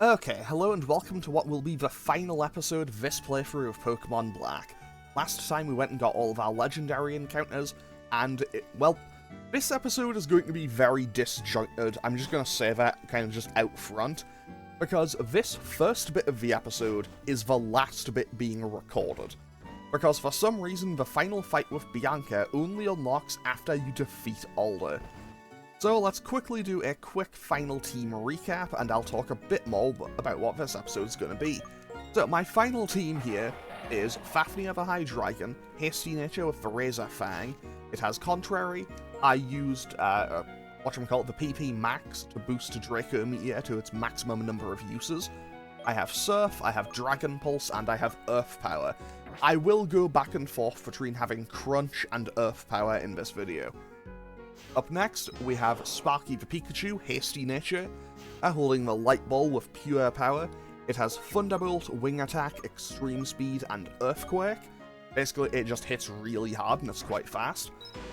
Okay, hello and welcome to what will be the final episode of this playthrough of Pokemon Black. Last time we went and got all of our legendary encounters, and, this episode is going to be very disjointed. I'm just going to say that kind of just out front, because this first bit of the episode is the last bit being recorded. Because for some reason, the final fight with Bianca only unlocks after you defeat Alder. So let's quickly do a quick final team recap, and I'll talk a bit more about what this episode's going to be. So my final team here is Fafnir the Hydreigon, Hasty Nature with the Razor Fang. It has Contrary. I used, the PP Max to boost Draco Meteor to its maximum number of uses. I have Surf, I have Dragon Pulse, and I have Earth Power. I will go back and forth between having Crunch and Earth Power in this video. Up next, we have Sparky the Pikachu, Hasty Nature, holding the Light Ball with Pure Power. It has Thunderbolt, Wing Attack, Extreme Speed, and Earthquake. Basically, it just hits really hard and it's quite fast.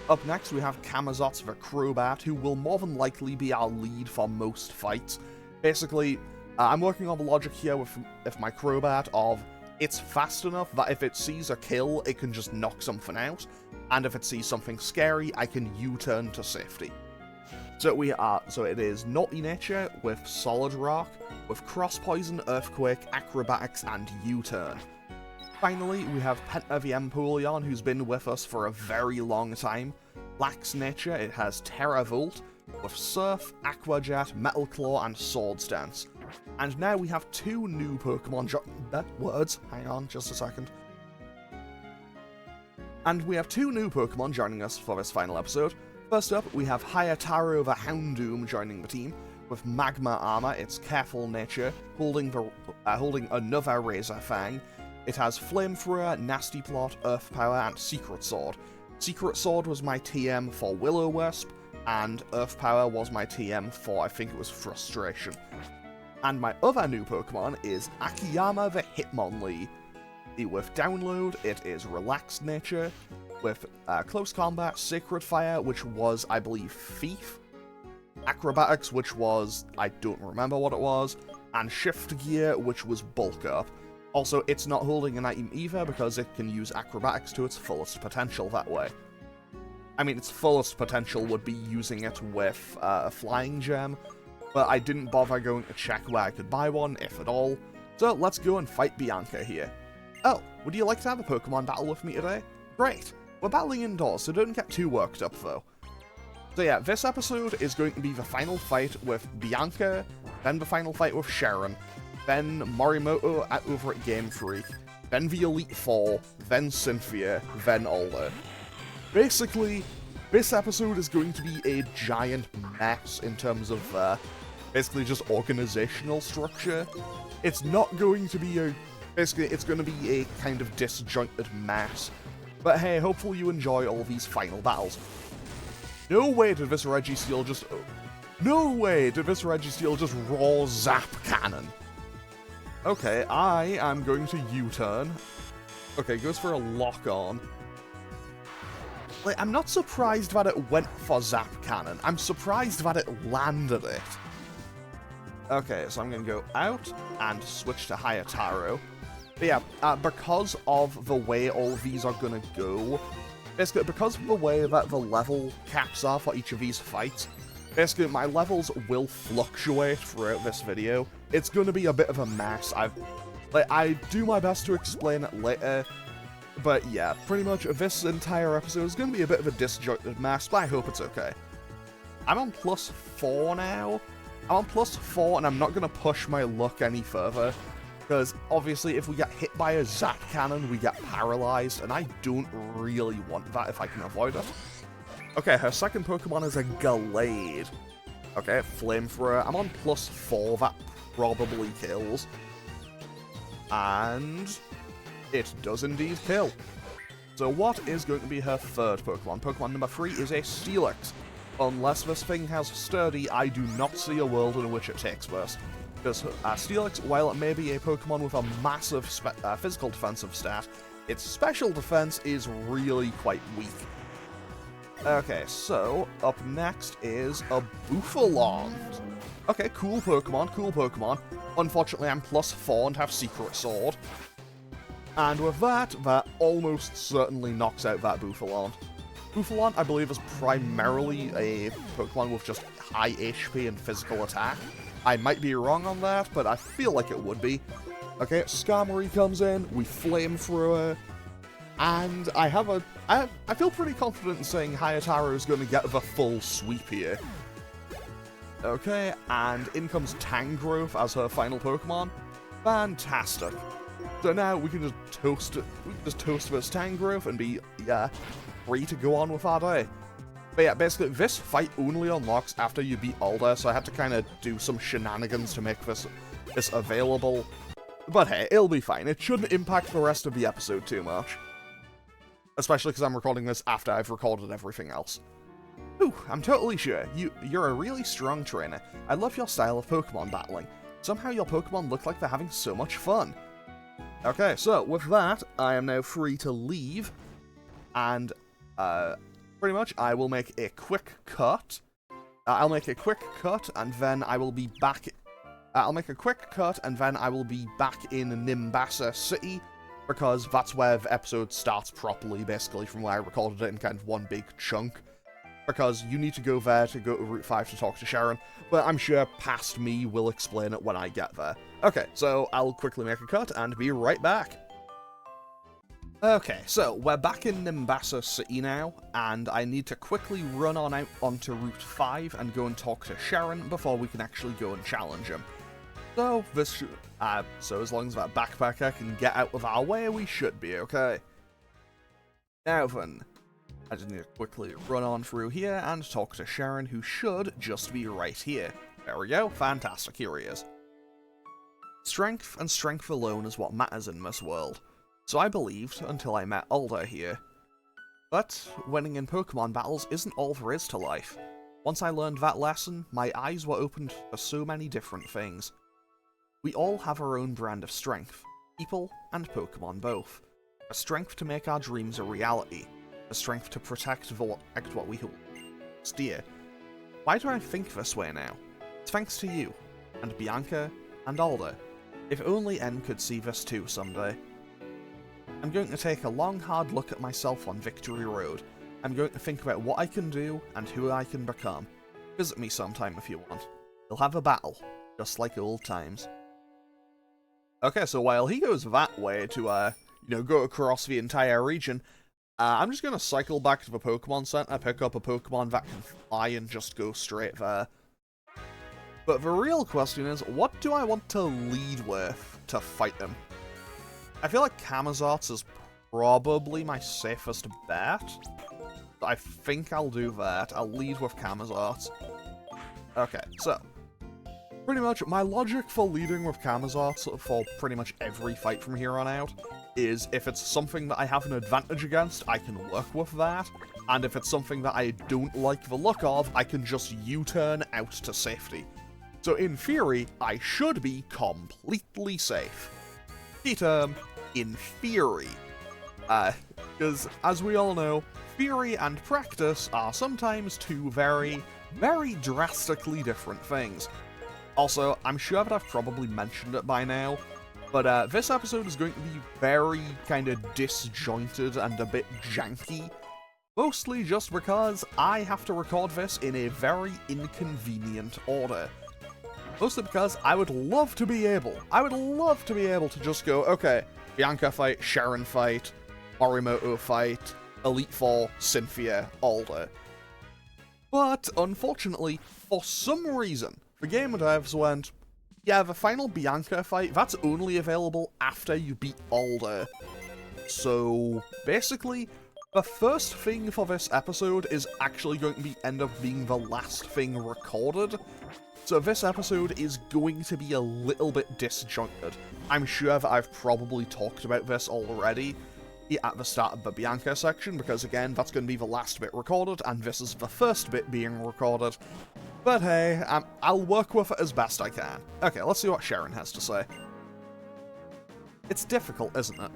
Up next, we have Camazotz the Crobat, who will more than likely be our lead for most fights. Basically, I'm working on the logic here with my Crobat of it's fast enough that if it sees a kill, it can just knock something out, and if it sees something scary, I can U-turn to safety. So it is Naughty Nature with Solid Rock, with Cross Poison, Earthquake, Acrobatics, and U-turn. Finally, we have Penta the Empoleon, who's been with us for a very long time. Lax Nature, it has Terra Volt, with Surf, Aqua Jet, Metal Claw, and Swords Dance. And now we have two new Pokemon hang on just a second. And we have two new Pokemon joining us for this final episode. First up, we have Hayataro the Houndoom joining the team. With Magma Armor, it's Careful Nature, holding another Razor Fang. It has Flamethrower, Nasty Plot, Earth Power, and Secret Sword. Secret Sword was my TM for Will-O-Wisp, and Earth Power was my TM for, I think it was Frustration. And my other new Pokemon is Akiyama the Hitmonlee. With Download, it is Relaxed Nature. With Close Combat, Sacred Fire, which was, I believe, Thief. Acrobatics, which was, I don't remember what it was. And Shift Gear, which was Bulk Up. Also, it's not holding an item either, because it can use Acrobatics to its fullest potential that way. I mean, its fullest potential would be using it with a Flying Gem, but I didn't bother going to check where I could buy one, if at all. So let's go and fight Bianca here. Oh, would you like to have a Pokemon battle with me today? Great! We're battling indoors, so don't get too worked up though. So yeah, this episode is going to be the final fight with Bianca, then the final fight with Sharon, then Morimoto over at Game Freak, then the Elite Four, then Cynthia, then Alder. Basically, this episode is going to be a giant mess in terms of, basically just organizational structure. It's not going to be basically, it's going to be a kind of disjointed mess. But hey, hopefully you enjoy all these final battles. No way did this Registeel just raw zap cannon. Okay, I am going to U-turn. Okay, goes for a lock-on. Like, I'm not surprised that it went for Zap Cannon. I'm surprised that it landed it. Okay, so I'm going to go out and switch to Hayataro. But yeah, because of the way all of these are going to go, basically, because of the way that the level caps are for each of these fights, basically, my levels will fluctuate throughout this video. It's going to be a bit of a mess. I do my best to explain it later. But yeah, pretty much this entire episode is going to be a bit of a disjointed mess, but I hope it's okay. I'm on +4 now. I'm on +4, and I'm not going to push my luck any further, because obviously if we get hit by a Zap Cannon, we get paralyzed, and I don't really want that if I can avoid it. Okay, her second Pokemon is a Gallade. Okay, Flamethrower. I'm on +4, that probably kills. And it does indeed kill. So what is going to be her third Pokemon? Pokemon number 3 is a Steelix. Unless this thing has Sturdy, I do not see a world in which it takes this. Because Steelix, while it may be a Pokemon with a massive physical defensive stat, its special defense is really quite weak. Okay, so up next is a Bouffalon. Okay, cool Pokemon, cool Pokemon. Unfortunately, I'm +4 and have Secret Sword. And with that, that almost certainly knocks out that Bufalon. Bufalon, I believe, is primarily a Pokemon with just high HP and physical attack. I might be wrong on that, but I feel like it would be. Okay, Skarmory comes in, we Flamethrower, and I feel pretty confident in saying Hayataro is going to get the full sweep here. Okay, and in comes Tangrowth as her final Pokemon. Fantastic. So now we can just toast this Tangrowth and be, free to go on with our day. But yeah, basically, this fight only unlocks after you beat Alder, so I had to kind of do some shenanigans to make this available. But hey, it'll be fine. It shouldn't impact the rest of the episode too much. Especially because I'm recording this after I've recorded everything else. Ooh, I'm totally sure. You're a really strong trainer. I love your style of Pokemon battling. Somehow your Pokemon look like they're having so much fun. Okay, so with that, I am now free to leave. And, pretty much, I will make a quick cut. I'll make a quick cut, and then I will be back... I'll make a quick cut, and then I will be back in Nimbasa City, because that's where the episode starts properly, basically, from where I recorded it in kind of one big chunk. Because you need to go there to go to Route 5 to talk to Sharon, but I'm sure past me will explain it when I get there. Okay, so I'll quickly make a cut and be right back. Okay, so we're back in Nimbasa City now, and I need to quickly run on out onto Route 5 and go and talk to Sharon before we can actually go and challenge him. So, so as long as that backpacker can get out of our way, we should be okay. Now then, I just need to quickly run on through here and talk to Sharon, who should just be right here. There we go, fantastic, here he is. Strength and strength alone is what matters in this world. So I believed until I met Alder here. But winning in Pokemon battles isn't all there is to life. Once I learned that lesson, my eyes were opened for so many different things. We all have our own brand of strength, people and Pokemon both. A strength to make our dreams a reality, a strength to protect what we hold dear. Why do I think this way now? It's thanks to you, and Bianca, and Alder. If only N could see this too someday. I'm going to take a long hard look at myself on Victory Road. I'm going to think about what I can do and who I can become. Visit me sometime if you want. We'll have a battle, just like old times. Okay, so while he goes that way to, go across the entire region, I'm just going to cycle back to the Pokemon Center, pick up a Pokemon that can fly and just go straight there. But the real question is, what do I want to lead with to fight them? I feel like Camazotz is probably my safest bet. I think I'll do that. I'll lead with Camazotz. Okay, so pretty much my logic for leading with Camazotz for pretty much every fight from here on out is if it's something that I have an advantage against, I can work with that. And if it's something that I don't like the look of, I can just U-turn out to safety. So in theory, I should be completely safe. Key term, in theory. Because, as we all know, theory and practice are sometimes two very, very drastically different things. Also, I'm sure that I've probably mentioned it by now, but this episode is going to be very kind of disjointed and a bit janky. Mostly just because I have to record this in a very inconvenient order. Mostly because I would love to be able to just go, okay, Bianca fight, Sharon fight, Morimoto fight, Elite Four, Cynthia, Alder. But, unfortunately, for some reason, the game devs went, yeah, the final Bianca fight, that's only available after you beat Alder. So, basically, the first thing for this episode is actually going to end up being the last thing recorded. So this episode is going to be a little bit disjointed. I'm sure that I've probably talked about this already at the start of the Bianca section, because again, that's going to be the last bit recorded, and this is the first bit being recorded. But hey, I'll work with it as best I can. Okay, let's see what Sharon has to say. It's difficult, isn't it?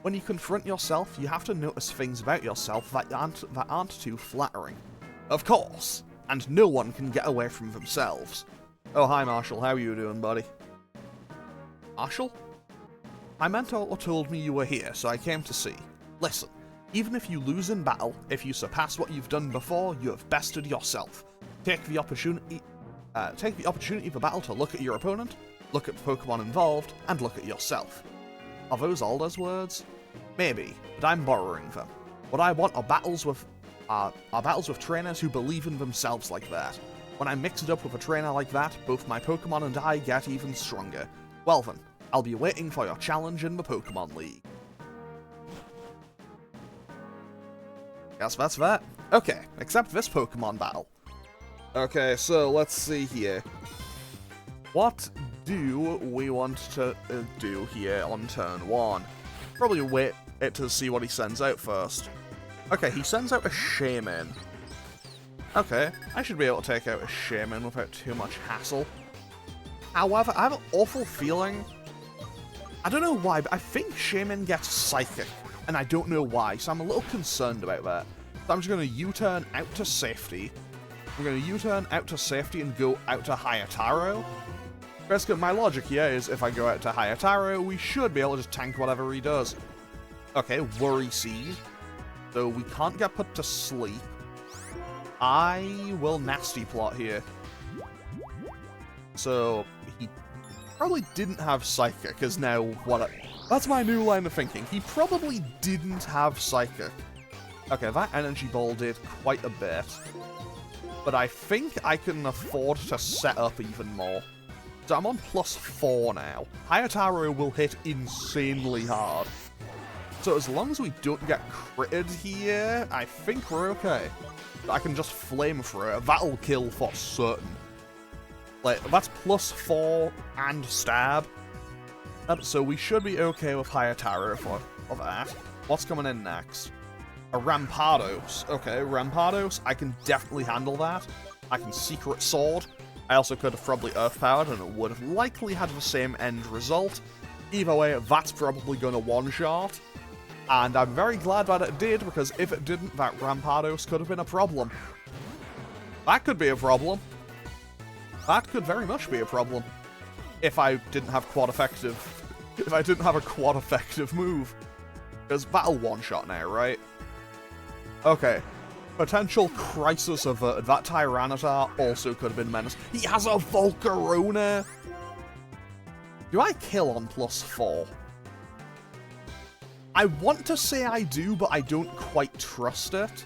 When you confront yourself, you have to notice things about yourself that aren't too flattering. Of course, and no one can get away from themselves. Oh, hi, Marshall. How are you doing, buddy? Marshall? My mentor told me you were here, so I came to see. Listen, even if you lose in battle, if you surpass what you've done before, you have bested yourself. Take the opportunity for battle to look at your opponent, look at the Pokemon involved, and look at yourself. Are those Alder's words? Maybe, but I'm borrowing them. What I want are battles with trainers who believe in themselves like that. When I mix it up with a trainer like that, both my Pokemon and I get even stronger. Well then, I'll be waiting for your challenge in the Pokemon League. Guess that's that. Okay, except this Pokemon battle. Okay, so let's see here. What do we want to do here on turn 1? Probably wait to see what he sends out first. Okay, he sends out a Shaman. Okay, I should be able to take out a Shaman without too much hassle. However, I have an awful feeling... I don't know why, but I think Shaman gets Psychic, and I don't know why, so I'm a little concerned about that. So I'm just going to U-turn out to safety. I'm going to U-turn out to safety and go out to Hayataro. Basically, my logic here is if I go out to Hayataro, we should be able to just tank whatever he does. Okay, Worry Seed. So we can't get put to sleep. I will Nasty Plot here. So, he probably didn't have Psychic, is now what that's my new line of thinking. He probably didn't have Psychic. Okay, that Energy Ball did quite a bit. But I think I can afford to set up even more. So I'm on +4 now. Hayataro will hit insanely hard. So as long as we don't get critted here, I think we're okay. I can just Flamethrower. That'll kill for certain. Like, that's +4 and Stab. So we should be okay with Hayataro for that. What's coming in next? A Rampardos. Okay, Rampardos, I can definitely handle that. I can Secret Sword. I also could have probably Earth Powered and it would have likely had the same end result. Either way, that's probably going to one-shot. And I'm very glad that it did, because if it didn't, that Rampardos could have been a problem. That could be a problem. That could very much be a problem. If I didn't have quad effective... If I didn't have a quad effective move. Because that'll one-shot now, right? Okay. Potential crisis averted. That Tyranitar also could have been menaced. He has a Volcarona! Do I kill on +4? I want to say I do, but I don't quite trust it.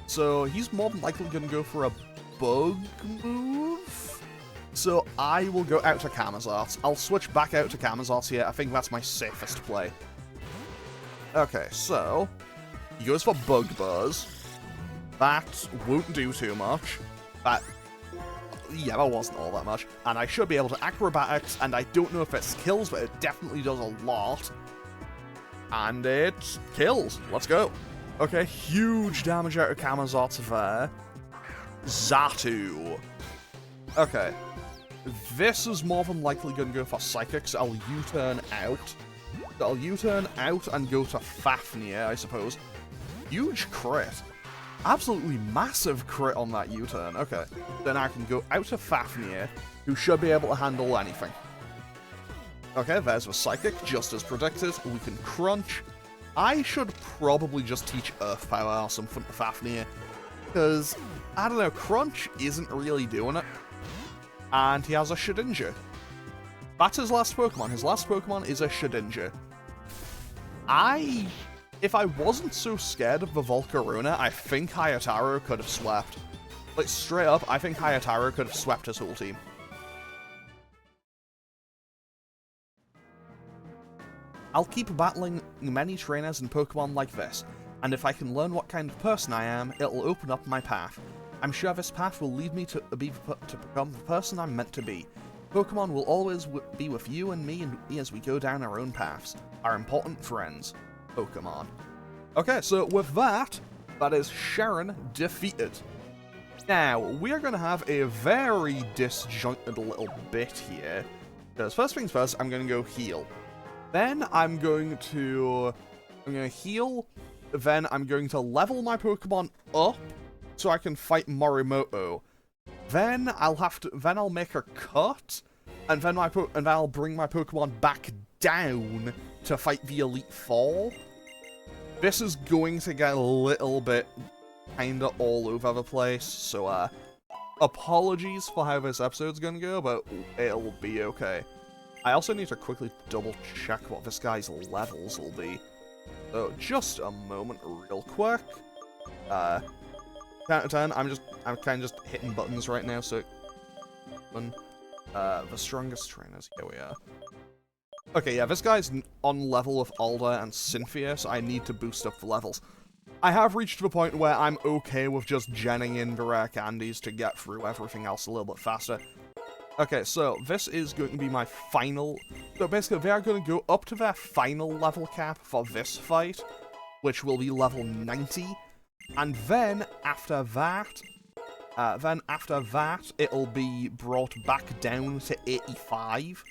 So he's more than likely going to go for a bug move. So I will go out to Camazotz. I'll switch back out to Camazotz here. I think that's my safest play. Okay, so he goes for Bug Buzz. That won't do too much. Yeah, that wasn't all that much. And I should be able to Acrobatics, and I don't know if it kills, but it definitely does a lot. And it kills. Let's go. Okay, huge damage out of Camazotz there. Xatu. Okay. This is more than likely going to go for Psychic, so I'll U-turn out. So I'll U-turn out and go to Fafnir, I suppose. Huge crit. Absolutely massive crit on that U-turn. Okay. Then I can go out to Fafnir, who should be able to handle anything. Okay, there's the Psychic, just as predicted. We can Crunch. I should probably just teach Earth Power or something to Fafnir, because, I don't know, Crunch isn't really doing it. And he has a Shedinja. That's his last Pokemon. His last Pokemon is a Shedinja. If I wasn't so scared of the Volcarona, I think Hayataro could have swept. Like, straight up, I think Hayataro could have swept his whole team. I'll keep battling many trainers and Pokemon like this, and if I can learn what kind of person I am, it'll open up my path. I'm sure this path will lead me to become the person I'm meant to be. Pokemon will always be with you and me as we go down our own paths. Our important friends. Pokemon. Okay, so with that, that is Sharon defeated. Now, we're going to have a very disjointed little bit here. Because first things first, I'm going to go heal. Then I'm going to heal. Then I'm going to level my Pokemon up so I can fight Morimoto. then I'll make a cut, and then I'll bring my Pokemon back down to fight the Elite Four. This is going to get a little bit kinda all over the place, so apologies for how this episode's gonna go, but it'll be okay. I also need to quickly double check what this guy's levels will be. So just a moment real quick. Count to 10, I'm kind of just hitting buttons right now, so the strongest trainers, here we are. Okay, yeah, this guy's on level with Alder and Cynthia, so I need to boost up the levels. I have reached the point where I'm okay with just genning in the rare candies to get through everything else a little bit faster. Okay, so this is going to be my final... So basically, they are going to go up to their final level cap for this fight, which will be level 90. And then, after that, it'll be brought back down to 85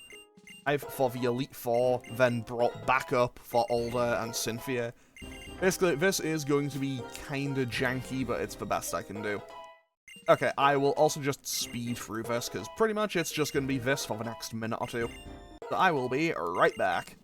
for the Elite Four, then brought back up for Alder and Cynthia. Basically, this is going to be kinda janky, but it's the best I can do. Okay, I will also just speed through this, because pretty much it's just going to be this for the next minute or two. So I will be right back.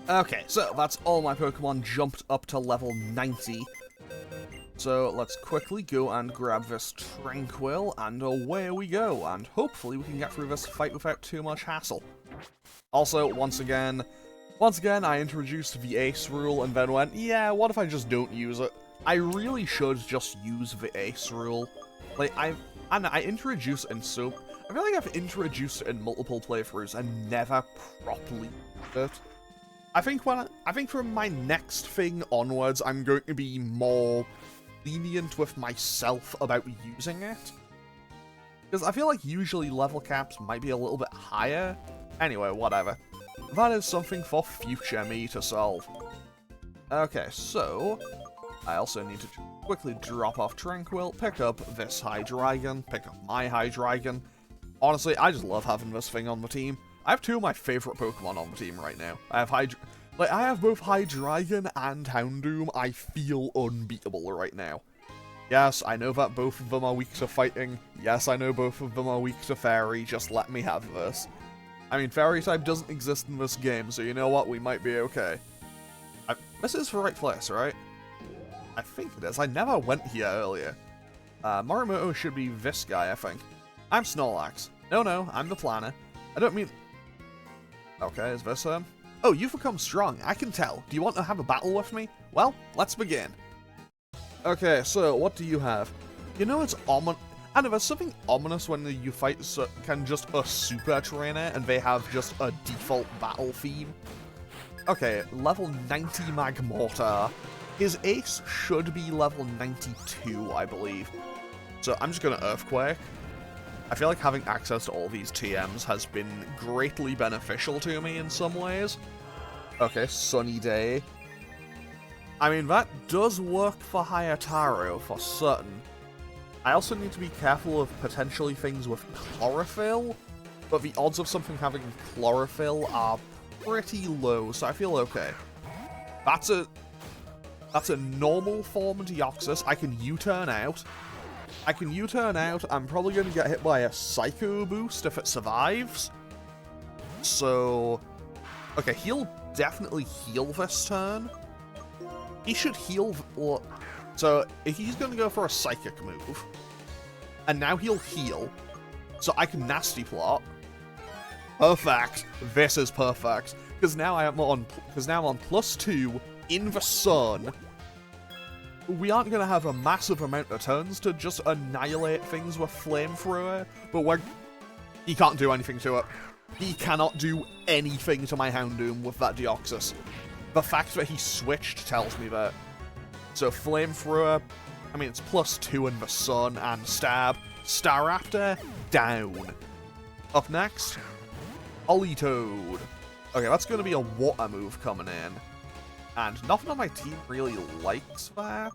Okay, so that's all my Pokemon jumped up to level 90. So let's quickly go and grab this Tranquil, and away we go, and hopefully we can get through this fight without too much hassle. Also, once again, I introduced the Ace rule and then went, yeah, what if I just don't use it? I really should just use the Ace rule. Like, I introduced it in so... I feel like I've introduced it in multiple playthroughs and never properly used it. I think from my next thing onwards, I'm going to be more lenient with myself about using it. Because I feel like usually level caps might be a little bit higher. Anyway, whatever. That is something for future me to solve. Okay, so... I also need to quickly drop off Tranquil, pick up this Hydreigon, pick up my Hydreigon. Honestly, I just love having this thing on the team. I have two of my favorite Pokemon on the team right now. I have both Hydreigon and Houndoom. I feel unbeatable right now. Yes, I know that both of them are weak to fighting. Yes, I know both of them are weak to Fairy. Just let me have this. I mean, Fairy type doesn't exist in this game, so you know what? We might be okay. This is the right place, right? I think it is. I never went here earlier. Morimoto should be this guy, I think. I'm Snorlax. No, I'm the planner. I don't mean... Okay, is this him? Oh, you've become strong, I can tell. Do you want to have a battle with me? Well, let's begin. Okay, so what do you have? You know it's ominous. I know, there's something ominous when you fight just a super trainer and they have just a default battle theme. Okay, level 90 Magmortar. His ace should be level 92, I believe. So I'm just gonna Earthquake. I feel like having access to all these TMs has been greatly beneficial to me in some ways. Okay, Sunny Day. I mean, that does work for Hayataro, for certain. I also need to be careful of potentially things with chlorophyll, but the odds of something having chlorophyll are pretty low, so I feel okay. That's a normal form Deoxys. I can U-turn out. I'm probably going to get hit by a Psycho Boost if it survives. So, okay, he'll definitely heal this turn. He should heal. So, if he's going to go for a Psychic move, and now he'll heal, so I can Nasty Plot. Perfect. This is perfect. Because now I'm on +2 in the sun. We aren't going to have a massive amount of turns to just annihilate things with Flamethrower, but he can't do anything to it. He cannot do anything to my Houndoom with that Deoxys. The fact that he switched tells me that. So Flamethrower, I mean, it's +2 in the sun, and Stab. Staraptor, down. Up next, Politoed. Okay, that's going to be a water move coming in. And nothing on my team really likes that.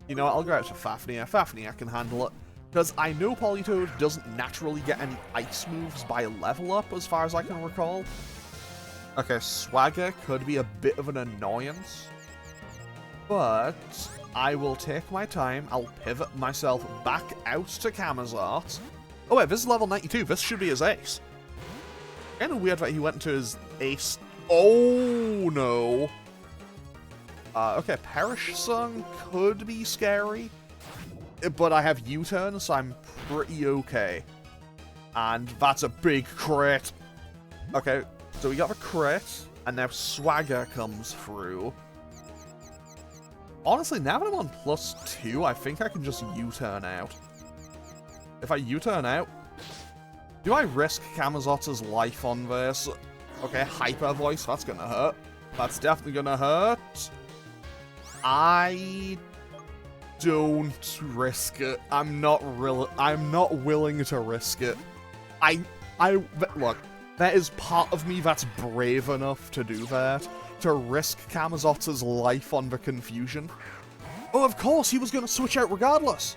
You know what, I'll go out to Fafnir. Fafnir can handle it. Because I know Politoed doesn't naturally get any ice moves by level up, as far as I can recall. Okay, Swagger could be a bit of an annoyance. But I will take my time. I'll pivot myself back out to Camazart. Oh wait, this is level 92. This should be his ace. Kind of weird that he went to his ace. Oh no. Okay, Perish Song could be scary. But I have U-turn, so I'm pretty okay. And that's a big crit. Okay, so we got the crit, and now Swagger comes through. Honestly, now that I'm on +2, I think I can just U-turn out. If I U-turn out, do I risk Camazot's life on this? Okay, Hyper Voice, that's gonna hurt. That's definitely gonna hurt. I don't risk it. I'm not willing to risk it. Look, there is part of me that's brave enough to do that, to risk Camazot's life on the confusion. Oh, of course, he was going to switch out regardless.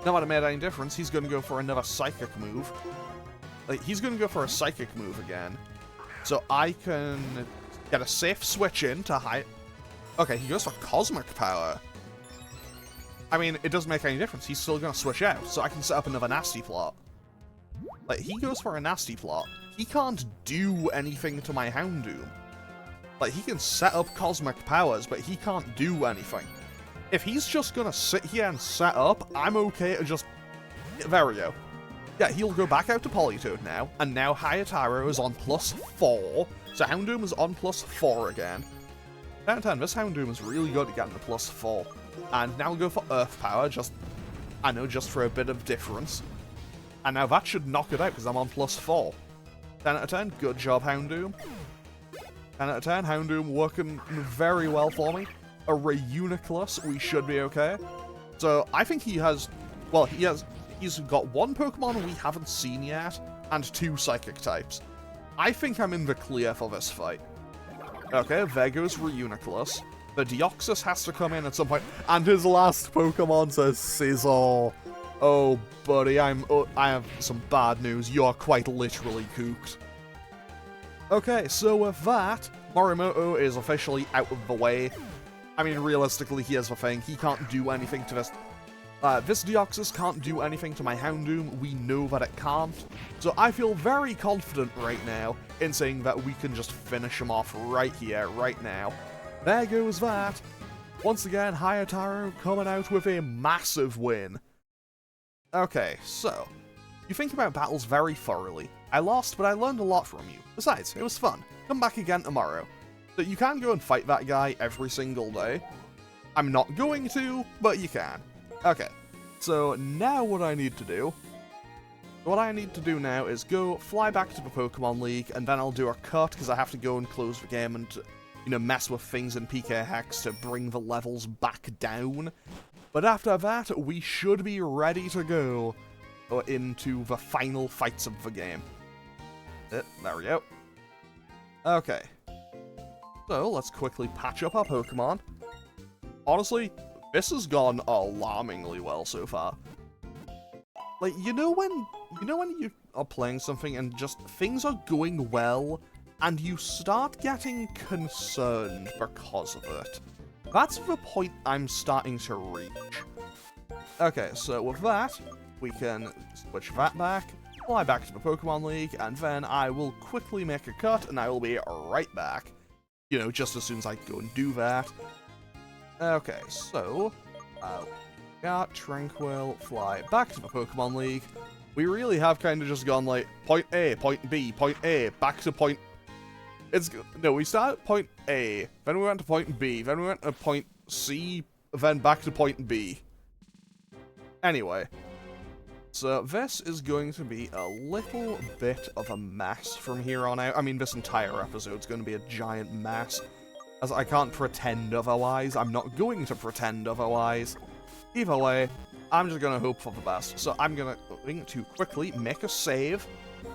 Not that it made any difference. He's going to go for another Psychic move. Like, he's going to go for a Psychic move again. So I can get a safe switch in to high. Okay, he goes for Cosmic Power. I mean, it doesn't make any difference. He's still going to switch out, so I can set up another Nasty Plot. Like, he goes for a Nasty Plot. He can't do anything to my Houndoom. Like, he can set up Cosmic Powers, but he can't do anything. If he's just going to sit here and set up, I'm okay to just... There we go. Yeah, he'll go back out to Politoed now, and now Hayataro is on +4, so Houndoom is on +4 again. 10 10, this Houndoom is really good at getting the +4. And now we'll go for Earth Power, just for a bit of difference. And now that should knock it out, because I'm on +4. 10 out of 10, good job, Houndoom. 10 out of 10, Houndoom working very well for me. A Reuniclus, we should be okay. So, I think he has... Well, he's got one Pokemon we haven't seen yet, and 2 Psychic types. I think I'm in the clear for this fight. Okay, there goes Reuniclus. The Deoxys has to come in at some point, and his last Pokemon says Scizor. Oh, buddy, I have some bad news. You're quite literally cooked. Okay, so with that, Morimoto is officially out of the way. I mean, realistically, here's the thing. He can't do anything to this. This Deoxys can't do anything to my Houndoom. We know that it can't. So I feel very confident right now in saying that we can just finish him off right here, right now. There goes that. Once again, Hayataro coming out with a massive win. Okay, so, you think about battles very thoroughly. I lost, but I learned a lot from you. Besides, it was fun. Come back again tomorrow. So you can go and fight that guy every single day. I'm not going to, but you can. Okay, so now what I need to do... What I need to do now is go fly back to the Pokemon League, and then I'll do a cut, because I have to go and close the game and, you know, mess with things in PK Hex to bring the levels back down. But after that, we should be ready to go into the final fights of the game. There we go. Okay. So, let's quickly patch up our Pokemon. Honestly, this has gone alarmingly well so far. Like, you know when you are playing something and just things are going well, and you start getting concerned because of it? That's the point I'm starting to reach. Okay, so with that, we can switch that back, fly back to the Pokemon League, and then I will quickly make a cut, and I will be right back. You know, just as soon as I go and do that. Okay, so, got Tranquil, fly back to the Pokemon League. We really have kind of just gone like, point A, point B, point A, back to point... No, we started at point A, then we went to point B, then we went to point C, then back to point B. Anyway, so this is going to be a little bit of a mess from here on out. I mean, this entire episode's going to be a giant mess, as I can't pretend otherwise. I'm not going to pretend otherwise. Either way, I'm just going to hope for the best. So I'm going to quickly make a save.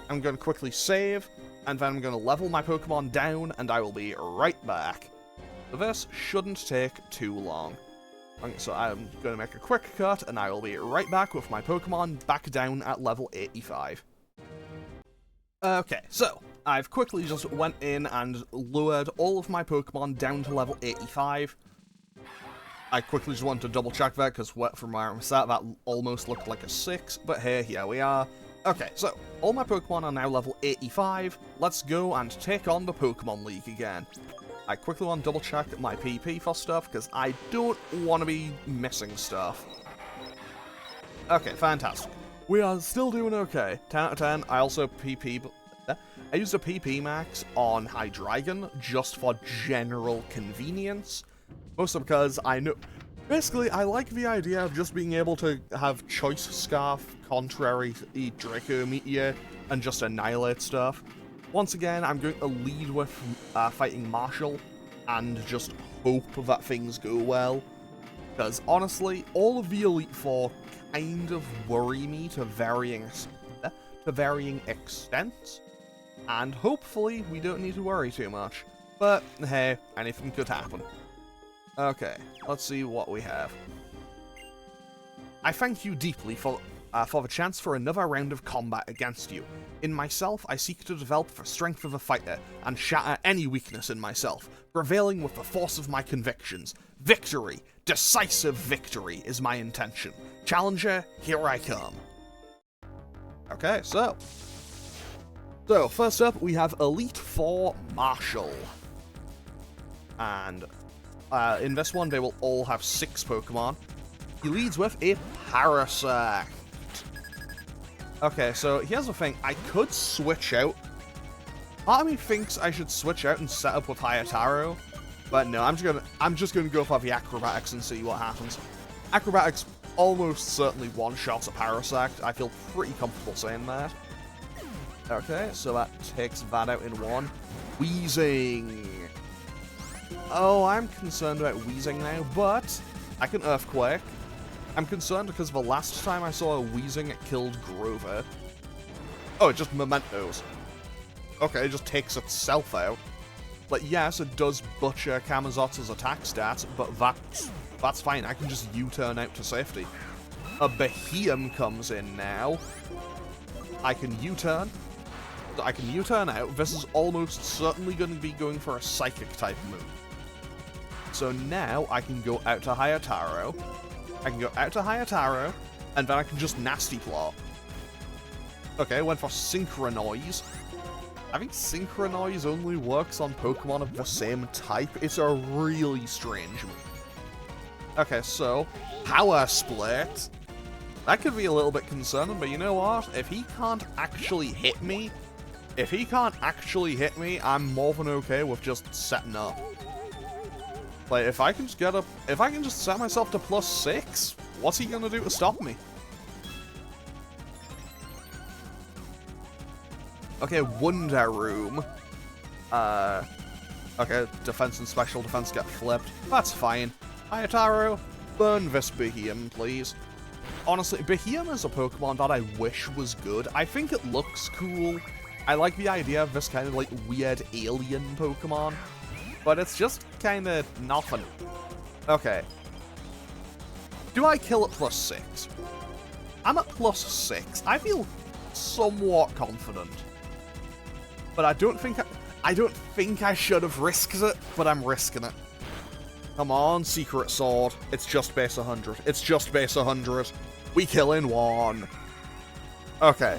I'm going to quickly save, and then I'm going to level my Pokemon down, and I will be right back. So this shouldn't take too long. So I'm going to make a quick cut, and I will be right back with my Pokemon back down at level 85. Okay, so I've quickly just went in and lured all of my Pokemon down to level 85. I quickly just wanted to double check that, because from where I'm sat, that almost looked like a 6, but hey, here we are. Okay, so all my Pokemon are now level 85. Let's go and take on the Pokemon League again. I quickly want to double check my PP for stuff, because I don't want to be missing stuff. Okay, fantastic. We are still doing okay. 10 out of 10. I also I used a PP max on Hydreigon just for general convenience. Mostly because I know... Basically, I like the idea of just being able to have Choice Scarf, Contrary, Draco Meteor, and just annihilate stuff. Once again, I'm going to lead with fighting Marshall, and just hope that things go well. Because honestly, all of the Elite Four kind of worry me to varying extents, and hopefully we don't need to worry too much. But hey, anything could happen. Okay, let's see what we have. I thank you deeply for the chance for another round of combat against you. In myself, I seek to develop the strength of a fighter, and shatter any weakness in myself, prevailing with the force of my convictions. Victory, decisive victory, is my intention. Challenger, here I come. Okay, so first up, we have Elite Four Marshall. And in this one, they will all have 6 Pokemon. He leads with a Parasect. Okay, so here's the thing. I could switch out. Part of me thinks I should switch out and set up with Hayataro, but no, I'm just gonna go for the Acrobatics and see what happens. Acrobatics almost certainly one-shots a Parasect. I feel pretty comfortable saying that. Okay, so that takes that out in one. Wheezing. Oh, I'm concerned about Wheezing now, but I can Earthquake. I'm concerned because the last time I saw a Wheezing, it killed Grover. Oh, it just mementos. Okay, it just takes itself out. Like, yes, it does butcher Kamazotz's attack stats, but that's fine. I can just U-turn out to safety. A Beheeyem comes in now. I can U-turn. I can U-turn out. This is almost certainly going to be going for a Psychic-type move. So now I can go out to Hayataro. And then I can just Nasty Plot. Okay, went for Synchronize. I think Synchronize only works on Pokemon of the same type. It's a really strange move. Okay, so Power Split. That could be a little bit concerning, but you know what? If he can't actually hit me, I'm more than okay with just setting up. Like, if I can just set myself to +6, what's he gonna do to stop me? Okay, Wonder Room. Okay, defense and special defense get flipped. That's fine. Hayataro, burn this Beheeyem, please. Honestly, Beheeyem is a Pokemon that I wish was good. I think it looks cool. I like the idea of this kind of, like, weird alien Pokemon. But it's just kind of nothing. Okay. Do I kill at +6? I'm at +6. I feel somewhat confident. But I don't think I should have risked it, but I'm risking it. Come on, Secret Sword. It's just base 100. It's just base 100. We kill in one. Okay.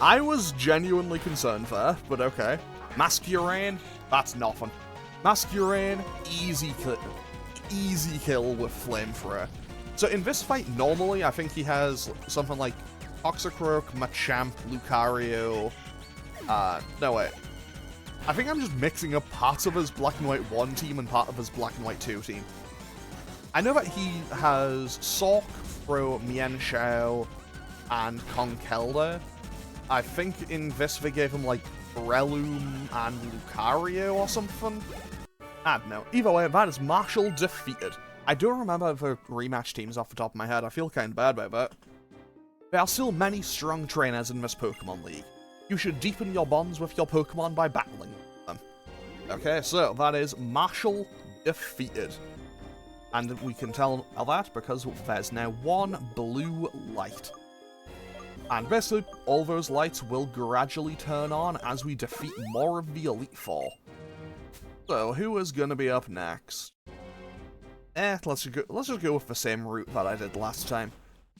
I was genuinely concerned there, but okay. Masquerain, that's nothing. Masquerain, easy kill with Flamethrower. So in this fight, normally, I think he has something like Toxicroak, Machamp, Lucario. No, wait. I think I'm just mixing up parts of his Black and White 1 team and part of his Black and White 2 team. I know that he has Sork, Fro, Mienshao, and Conkeldurr. I think in this they gave him like Breloom and Lucario or something. I don't know. Either way, that is Marshall defeated. I don't remember the rematch teams off the top of my head. I feel kind of bad about that. There are still many strong trainers in this Pokemon League. You should deepen your bonds with your Pokemon by battling them. Okay, so that is Marshall defeated. And we can tell that because there's now one blue light. And basically, all those lights will gradually turn on as we defeat more of the Elite Four. So, who is going to be up next? Let's just go with the same route that I did last time.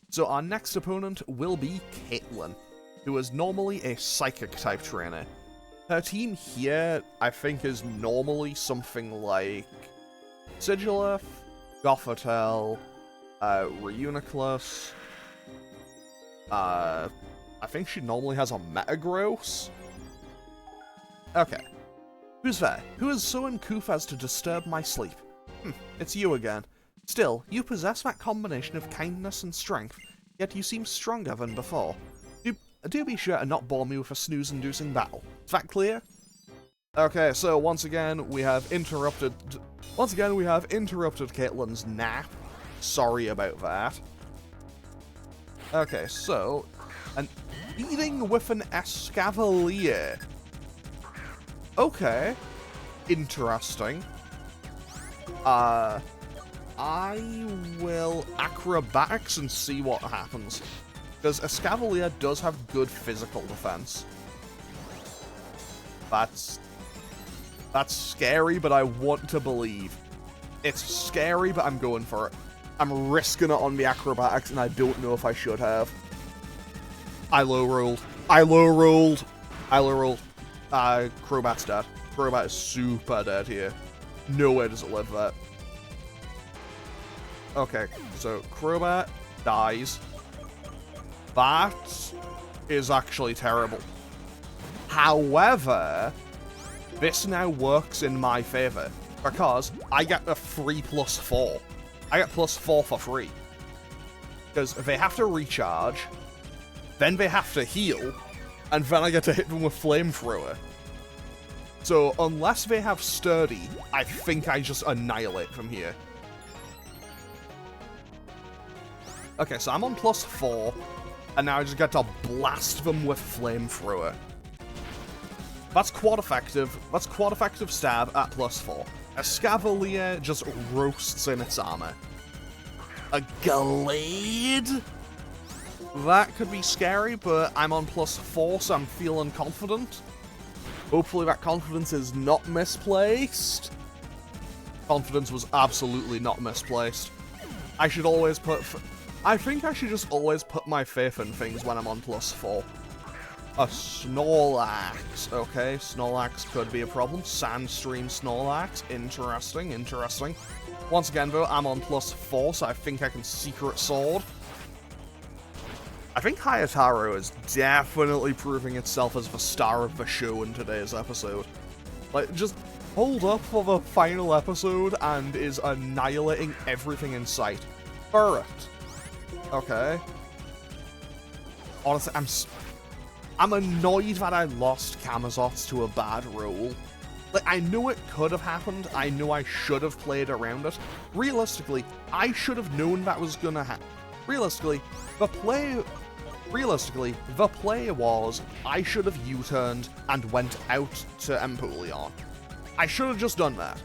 So our next opponent will be Caitlyn, who is normally a Psychic-type trainer. Her team here, I think, is normally something like Sigilyph, Gothitelle, Reuniclus. I think she normally has a Metagross. Okay. Who's there? Who is so uncouth as to disturb my sleep? It's you again. Still, you possess that combination of kindness and strength, yet you seem stronger than before. Do be sure to not bore me with a snooze-inducing battle. Is that clear? Okay, so once again we have interrupted Caitlyn's nap. Sorry about that. Okay, so an eating with an Escavalier. Okay, interesting. I will acrobatics and see what happens. Because Escavalier does have good physical defense. That's scary, but I want to believe. It's scary, but I'm going for it. I'm risking it on the acrobatics, and I don't know if I should have. I low-rolled. Crobat's dead. Crobat is super dead here. Nowhere does it live that. Okay, so Crobat dies. That is actually terrible. However, this now works in my favor, because I get a free +4. I get +4 for free. Because they have to recharge, then they have to heal, and then I get to hit them with Flamethrower. So, unless they have Sturdy, I think I just annihilate from here. Okay, so I'm on +4, and now I just get to blast them with Flamethrower. That's quad effective. That's quad effective stab at +4. Escavalier just roasts in its armor. A Glade? That could be scary, but I'm on +4, so I'm feeling confident. Hopefully that confidence is not misplaced. Confidence was absolutely not misplaced. I should always I think I should just always put my faith in things when I'm on +4. A Snorlax. Okay, Snorlax could be a problem. Sandstream Snorlax. Interesting, interesting. Once again, though, I'm on +4, so I think I can Secret Sword. I think Hayataro is definitely proving itself as the star of the show in today's episode. Like, just hold up for the final episode and is annihilating everything in sight. Burret. Okay. Honestly, I'm annoyed that I lost Camazotz to a bad roll. Like, I know it could have happened. I know I should have played around it. Realistically, I should have known that was gonna happen. Realistically, the play was I should have U-turned and went out to Empoleon. I should have just done that.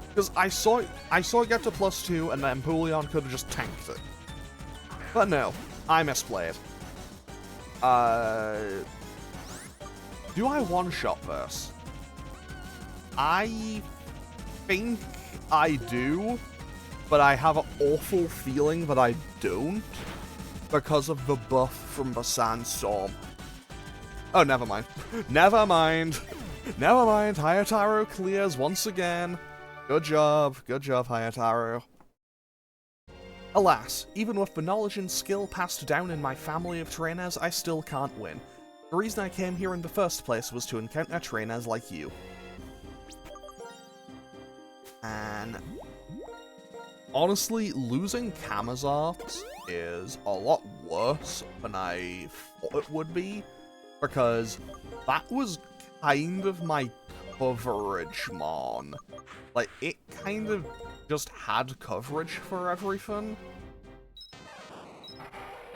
Because I saw it get to +2 and then Empoleon could have just tanked it. But no, I misplayed. Do I one-shot this? I think I do, but I have an awful feeling that I don't because of the buff from the sandstorm. Oh, never mind. Never mind. Never mind. Hayataro clears once again. Good job. Good job, Hayataro. Alas, even with the knowledge and skill passed down in my family of trainers, I still can't win. The reason I came here in the first place was to encounter trainers like you. And honestly, losing Camazart is a lot worse than I thought it would be, because that was kind of my coverage mon. Like, it kind of just had coverage for everything.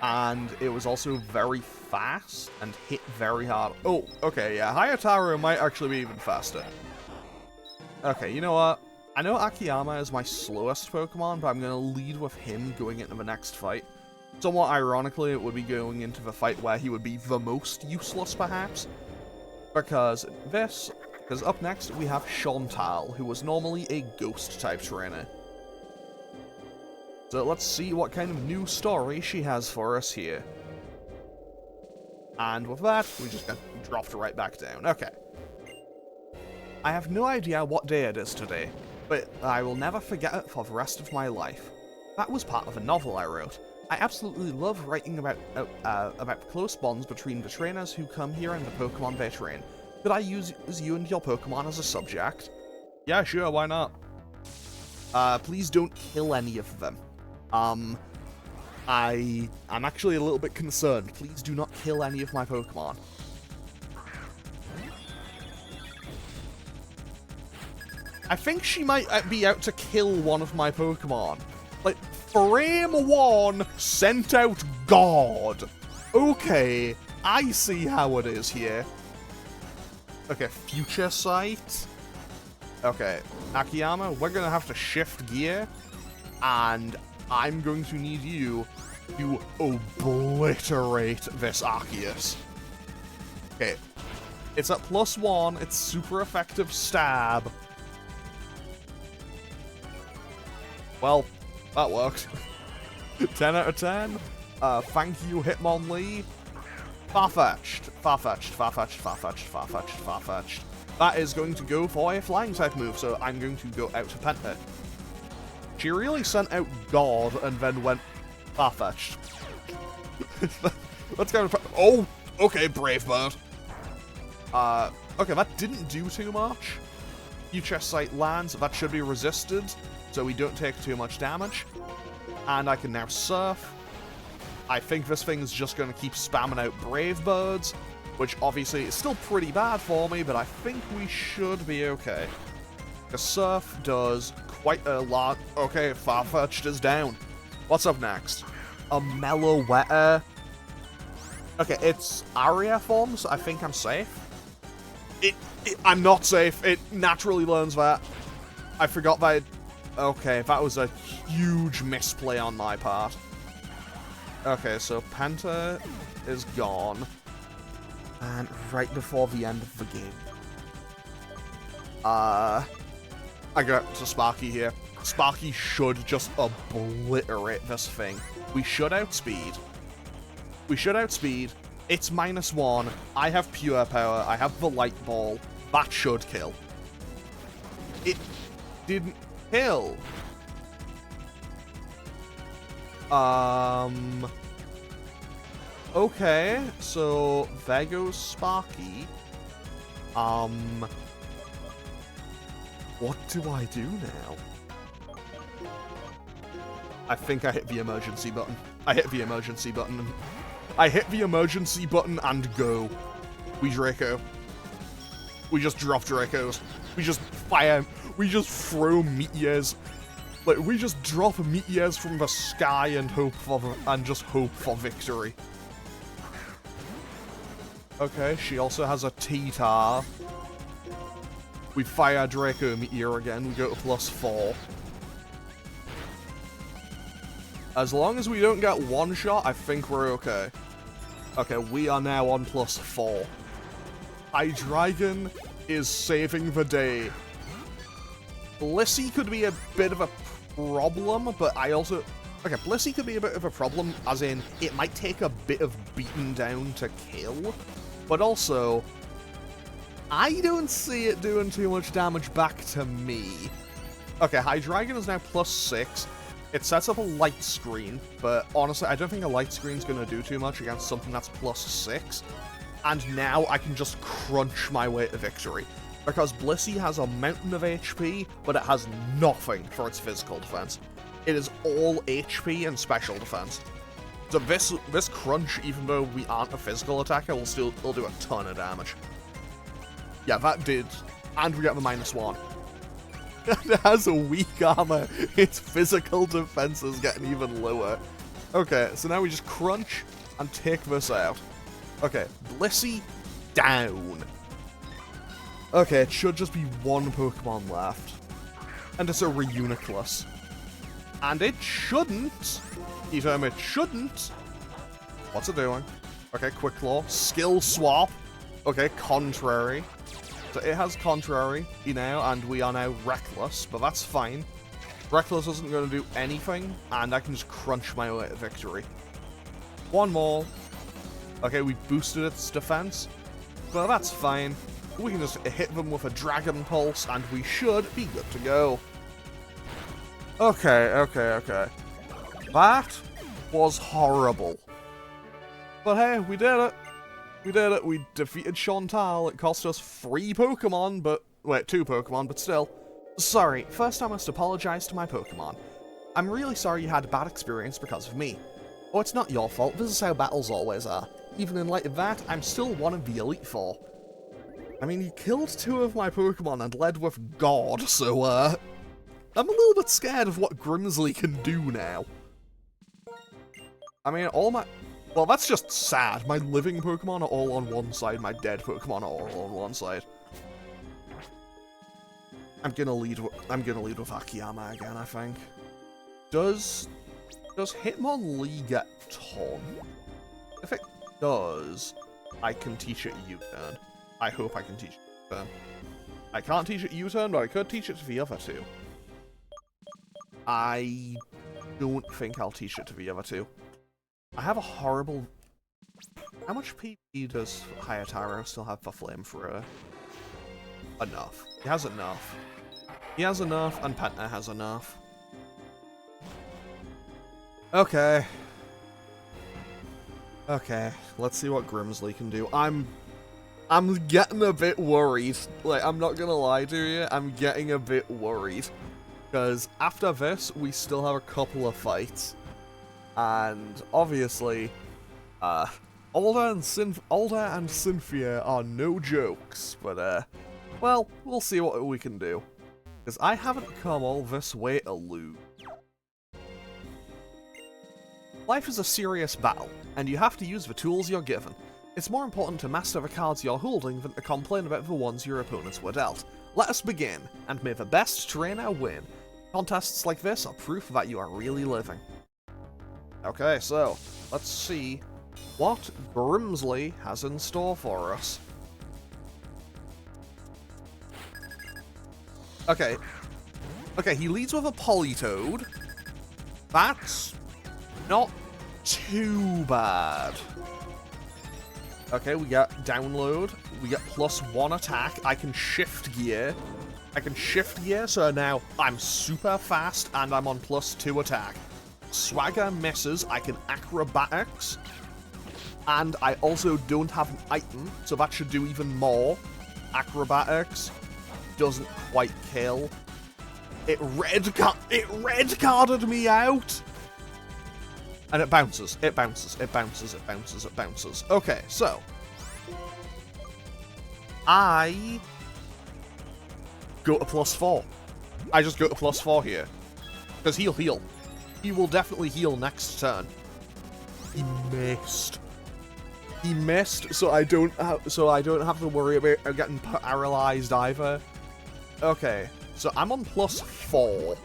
And it was also very fast and hit very hard. Oh, okay, yeah, Hayataro might actually be even faster. Okay, you know what? I know Akiyama is my slowest Pokemon, but I'm going to lead with him going into the next fight. Somewhat ironically, it would be going into the fight where he would be the most useless, perhaps. Because up next we have Chantal, who was normally a Ghost-type trainer. So let's see what kind of new story she has for us here. And with that, we just got dropped right back down. Okay. I have no idea what day it is today, but I will never forget it for the rest of my life. That was part of a novel I wrote. I absolutely love writing about close bonds between the trainers who come here and the Pokemon they train. Could I use you and your Pokemon as a subject? Yeah, sure, why not? Please don't kill any of them. I'm actually a little bit concerned. Please do not kill any of my Pokemon. I think she might be out to kill one of my Pokemon. Like, frame 1 sent out God. Okay, I see how it is here. Okay, Future Sight. Okay, Akiyama, we're gonna have to shift gear, and I'm going to need you to obliterate this Arceus. Okay, it's at +1, it's super effective stab. Well, that worked. 10 out of 10. Thank you, Hitmonlee. Farfetch'd. Farfetch'd, Farfetch'd, Farfetch'd, Farfetch'd, Farfetch'd. That is going to go for a flying type move, so I'm going to go out to Penta. She really sent out God and then went Farfetch'd. Let's go. Oh, okay, Brave Bird. Okay, that didn't do too much. Future Sight lands. That should be resisted, so we don't take too much damage. And I can now Surf. I think this thing's just going to keep spamming out Brave Birds, which obviously is still pretty bad for me, but I think we should be okay. The Surf does quite a lot. Okay, Farfetch'd is down. What's up next? A Meloetta. Okay, it's Aria form, so I think I'm safe. I'm not safe. It naturally learns that. I forgot that. Okay, that was a huge misplay on my part. Okay, so Penta is gone. And right before the end of the game. I got to Sparky here. Sparky should just obliterate this thing. We should outspeed. We should outspeed. It's -1. I have pure power. I have the light ball. That should kill. It didn't kill. Okay, so there goes Sparky. What do I do now? I think I hit the emergency button. I hit the emergency button. I hit the emergency button and go. We Draco. We just drop Dracos. We just fire. We just throw meteors. Like, we just drop meteors from the sky and just hope for victory. Okay, she also has a T-Tar. We fire Draco Meteor again. We go to +4. As long as we don't get one shot, I think we're okay. Okay, we are now on +4. Hydreigon is saving the day. Blissey could be a bit of a problem, but I also... Okay, Blissey could be a bit of a problem, as in, it might take a bit of beating down to kill, but also, I don't see it doing too much damage back to me. Okay, Hydreigon is now +6. It sets up a light screen, but honestly, I don't think a light screen's going to do too much against something that's +6. And now I can just crunch my way to victory. Because Blissey has a mountain of HP, but it has nothing for its physical defense. It is all HP and special defense. So this crunch, even though we aren't a physical attacker, will do a ton of damage. Yeah, that did. And we get the -1. It has a weak armor. Its physical defense is getting even lower. Okay, so now we just crunch and take this out. Okay, Blissey down. Okay, it should just be one Pokemon left. And it's a Reuniclus. And it shouldn't. It shouldn't. What's it doing? Okay, Quick Claw. Skill swap. Okay, Contrary. So it has Contrary, and we are now Reckless, but that's fine. Reckless isn't going to do anything, and I can just crunch my way to victory. One more. Okay, we boosted its defense, but that's fine. We can just hit them with a Dragon Pulse, and we should be good to go. Okay. That was horrible. But hey, we did it. We did it. We defeated Chantal. It cost us 3 Pokemon, but... Wait, 2 Pokemon, but still. Sorry, first I must apologize to my Pokemon. I'm really sorry you had a bad experience because of me. Oh, it's not your fault. This is how battles always are. Even in light of that, I'm still one of the Elite Four. I mean, you killed 2 of my Pokemon and led with God, so, I'm a little bit scared of what Grimsley can do now. I mean, all my... Well, that's just sad. My living Pokemon are all on one side, my dead Pokemon are all on one side. I'm gonna lead with Akiyama again, I think. Does Hitmonlee get Ton? If it does, I can teach it U-turn. I hope I can teach it U-turn. I can't teach it U-turn, but I could teach it to the other 2. I don't think I'll teach it to the other 2. I have a horrible... How much PP does Hayataro still have for Flamethrower? Enough. He has enough. He has enough, and Pentna has enough. Okay. Okay, let's see what Grimsley can do. I'm getting a bit worried. Like, I'm not gonna lie to you, I'm getting a bit worried. Because after this, we still have a couple of fights. And obviously, Alda and Cynthia are no jokes, but well, we'll see what we can do. Because I haven't come all this way to lose. Life is a serious battle, and you have to use the tools you're given. It's more important to master the cards you're holding than to complain about the ones your opponents were dealt. Let us begin, and may the best trainer win. Contests like this are proof that you are really living. Okay, so, let's see what Grimsley has in store for us. Okay, he leads with a Politoed. That's not too bad. Okay, we get Download. We get +1 attack. I can shift gear. So now I'm super fast and I'm on +2 attack. Swagger misses, I can Acrobatics, and I also don't have an item, so that should do even more. Acrobatics doesn't quite kill. It red carded me out! And it bounces. Okay, so I go to +4. I just go to +4 here. Because he'll heal. He will definitely heal next turn. He missed. So I don't have to worry about getting paralyzed either. Okay, so I'm on +4.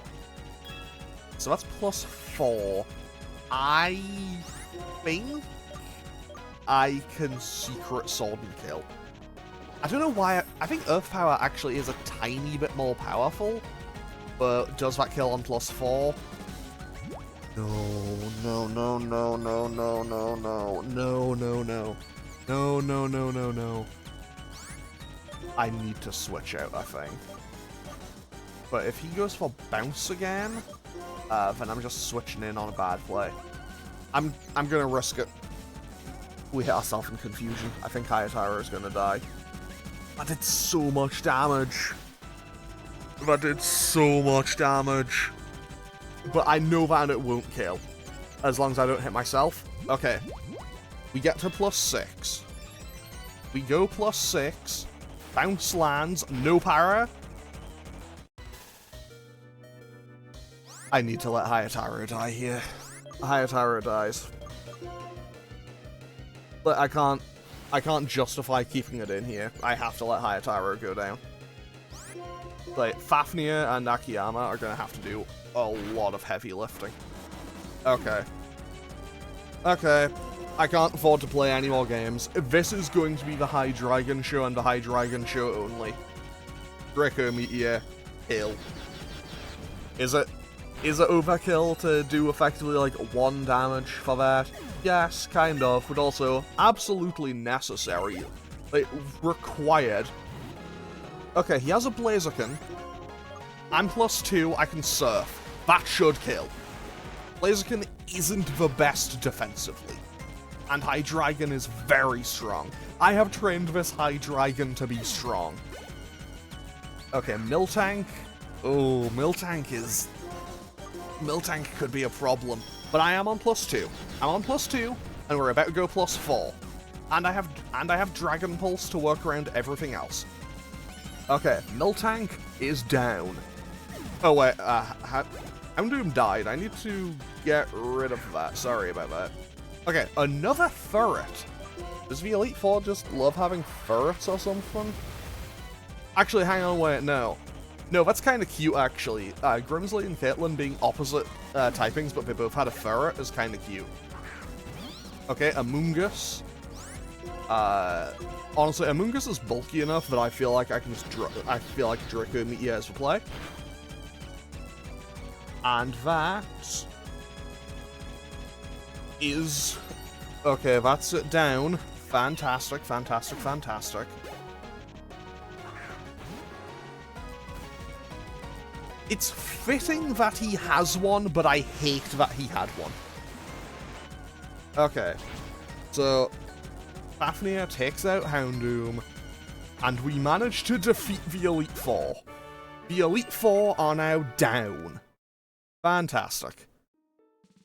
So that's +4. I think I can Secret Sword and kill. I don't know why. I think Earth Power actually is a tiny bit more powerful, but does that kill on +4? No, no, no, no, no, no, no, no, no, no, no, no, no, no, no, no. I need to switch out, I think. But if he goes for Bounce again, then I'm just switching in on a bad play. I'm gonna risk it. We hit ourselves in confusion. I think Hayataro is gonna die. That did so much damage. That did so much damage. But I know that it won't kill. As long as I don't hit myself. Okay. We get to +6. We go +6. Bounce lands. No para. I need to let Hayataro die here. Hayataro dies. But I can't justify keeping it in here. I have to let Hayataro go down. Like, Fafnir and Akiyama are gonna have to do a lot of heavy lifting. Okay. Okay. I can't afford to play any more games. This is going to be the High Dragon show and the High Dragon show only. Draco Meteor, kill. Is it overkill to do effectively like 1 damage for that? Yes, kind of, but also absolutely necessary. Like, required. Okay, he has a Blaziken. I'm +2, I can Surf. That should kill. Blaziken isn't the best defensively. And High Dragon is very strong. I have trained this High Dragon to be strong. Okay, Miltank. Oh, Miltank could be a problem. But I am on +2. I'm on +2, and we're about to go +4. And I have Dragon Pulse to work around everything else. Okay, Miltank is down. Oh wait, Houndoom died. I need to get rid of that. Sorry about that. Okay, another Ferret. Does the Elite Four just love having ferrets or something? Actually, hang on, wait, no. No, that's kind of cute, actually. Grimsley and Caitlyn being opposite typings, but they both had a ferret is kind of cute. Okay, Amoongus. Honestly, Amoongus is bulky enough that I feel like I can just I feel like Draco Meteor is for play. And that is... Okay, that's it down. Fantastic, fantastic, fantastic. It's fitting that he has one, but I hate that he had one. Okay, so Fafnir takes out Houndoom, and we manage to defeat the Elite Four. The Elite Four are now down. Fantastic.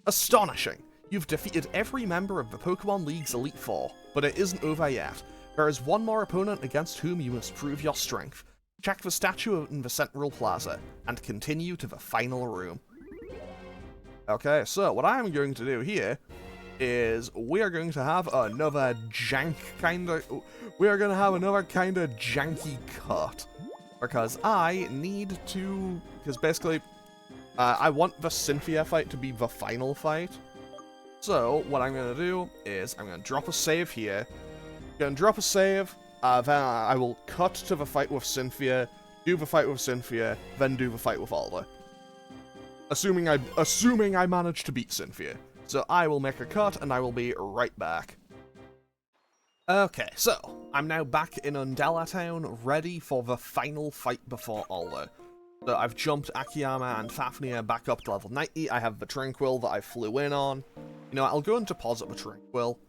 Astonishing. You've defeated every member of the Pokemon League's Elite Four, but it isn't over yet. There is one more opponent against whom you must prove your strength. Check the statue in the Central Plaza, and continue to the final room. Okay, so what I'm going to do here is we are going to have another we are going to have another kind of janky cut. Because I need to, because basically, I want the Cynthia fight to be the final fight. So, what I'm going to do is, I'm going to drop a save here. Going to drop a save, then I will cut to the fight with Cynthia, do the fight with Cynthia, then do the fight with Alder. Assuming I manage to beat Cynthia. So I will make a cut, and I will be right back. Okay, so, I'm now back in Undella Town, ready for the final fight before Alder. So I've jumped Akiyama and Fafnir back up to level 90, I have the Tranquil that I flew in on. You know, I'll go and deposit the Tranquil.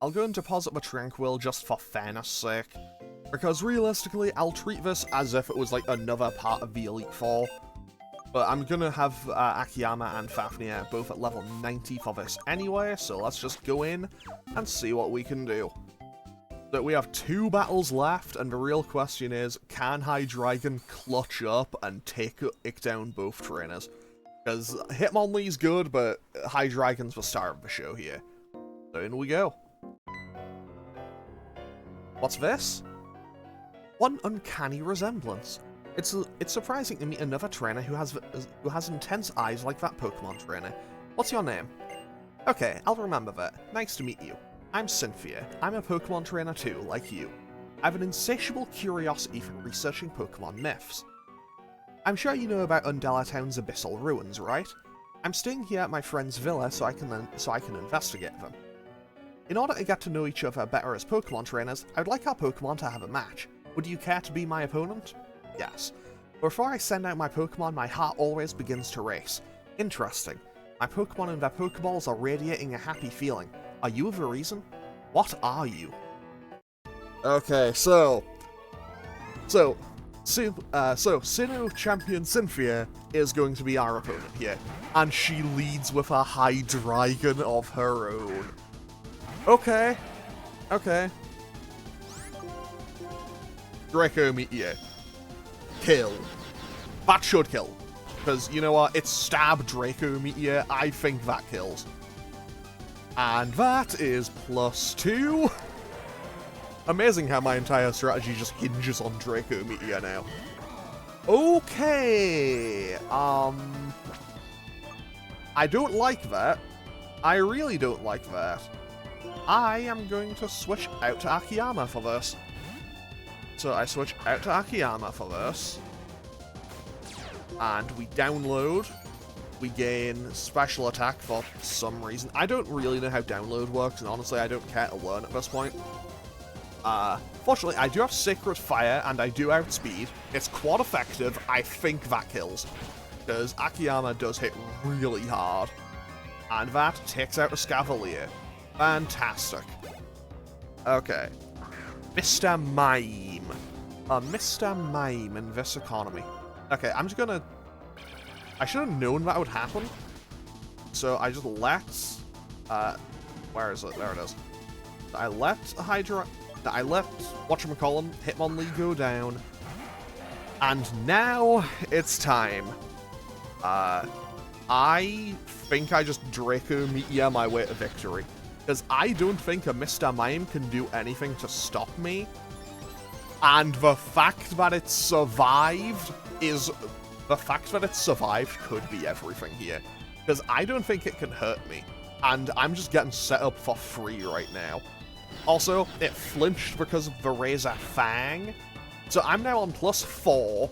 I'll go and deposit the Tranquil just for fairness' sake. Because realistically, I'll treat this as if it was like another part of the Elite Four. But I'm gonna have Akiyama and Fafnir both at level 90 for this anyway, so let's just go in and see what we can do. So we have 2 battles left, and the real question is, can High Dragon clutch up and take down both trainers? Because Hitmonlee's good, but High Dragon's the star of the show here. So in we go. What's this? One uncanny resemblance. It's surprising to meet another trainer who has intense eyes like that Pokemon trainer. What's your name? Okay, I'll remember that. Nice to meet you. I'm Cynthia. I'm a Pokemon trainer too, like you. I have an insatiable curiosity for researching Pokemon myths. I'm sure you know about Undella Town's abyssal ruins, right? I'm staying here at my friend's villa so I can investigate them. In order to get to know each other better as Pokemon trainers, I would like our Pokemon to have a match. Would you care to be my opponent? Yes. Before I send out my Pokemon, my heart always begins to race. Interesting. My Pokemon and their Pokeballs are radiating a happy feeling. Are you the reason? What are you? Okay, so Sinnoh champion Cynthia is going to be our opponent here, and she leads with a Hydreigon of her own. Okay. Draco Meteor. Kill. That should kill. Because, you know what, it's Stab Draco Meteor, I think that kills. And that is +2. Amazing how my entire strategy just hinges on Draco Meteor now. Okay, I don't like that. I really don't like that. I am going to switch out to Akiyama for this. So I switch out to Akiyama for this. And we download. We gain special attack for some reason. I don't really know how download works, and honestly, I don't care to learn at this point. Fortunately, I do have Sacred Fire, and I do outspeed. It's quad effective. I think that kills. Because Akiyama does hit really hard. And that takes out a Scavalier. Fantastic. Okay. Mr. Mime. Mr. Mime in this economy. Okay, I'm just gonna... I should have known that would happen. So I just let... where is it? There it is. I let whatchamacallem, Hitmonlee go down. And now it's time. I think I just Draco Meteor my way to victory. Because I don't think a Mr. Mime can do anything to stop me. And the fact that it survived is... The fact that it survived could be everything here. Because I don't think it can hurt me. And I'm just getting set up for free right now. Also, it flinched because of the Razor Fang. So I'm now on +4.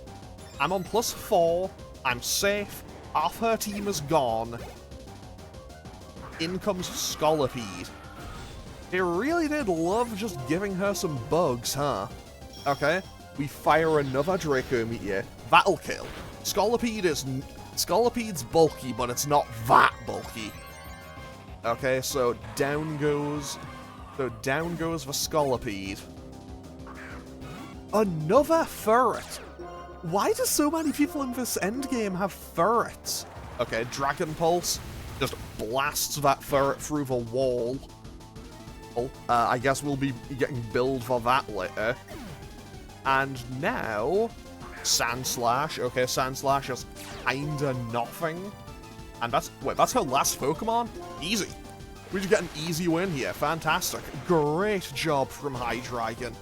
I'm on +4. I'm safe. Half her team is gone. In comes Scolipede. They really did love just giving her some bugs, huh? Okay, we fire another Draco Meteor. That'll kill. Scolipede's bulky, but it's not that bulky. Okay, so down goes the Scolipede. Another ferret. Why do so many people in this endgame have ferrets? Okay, Dragon Pulse just blasts that ferret through the wall. I guess we'll be getting billed for that later. And now, Sandslash. Okay, Sandslash is kinda nothing. And that's her last Pokemon? Easy. We just get an easy win here. Fantastic. Great job from Hydreigon.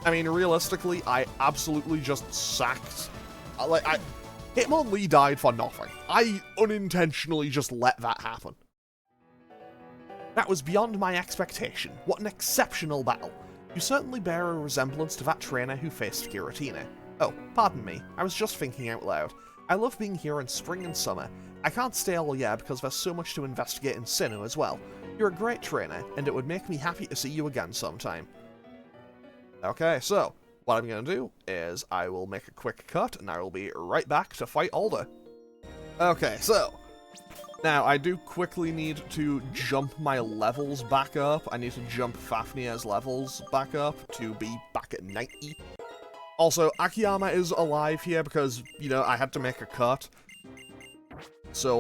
I mean, realistically, I absolutely just sacked... Hitmonlee died for nothing. I unintentionally just let that happen. That was beyond my expectation. What an exceptional battle. You certainly bear a resemblance to that trainer who faced Giratina. Oh, pardon me. I was just thinking out loud. I love being here in spring and summer. I can't stay all year because there's so much to investigate in Sinnoh as well. You're a great trainer, and it would make me happy to see you again sometime. Okay, so, what I'm going to do is I will make a quick cut, and I will be right back to fight Alder. Okay, so, now I do quickly need to jump my levels back up. I need to jump Fafnir's levels back up to be back at 90. Also, Akiyama is alive here because, you know, I had to make a cut. So,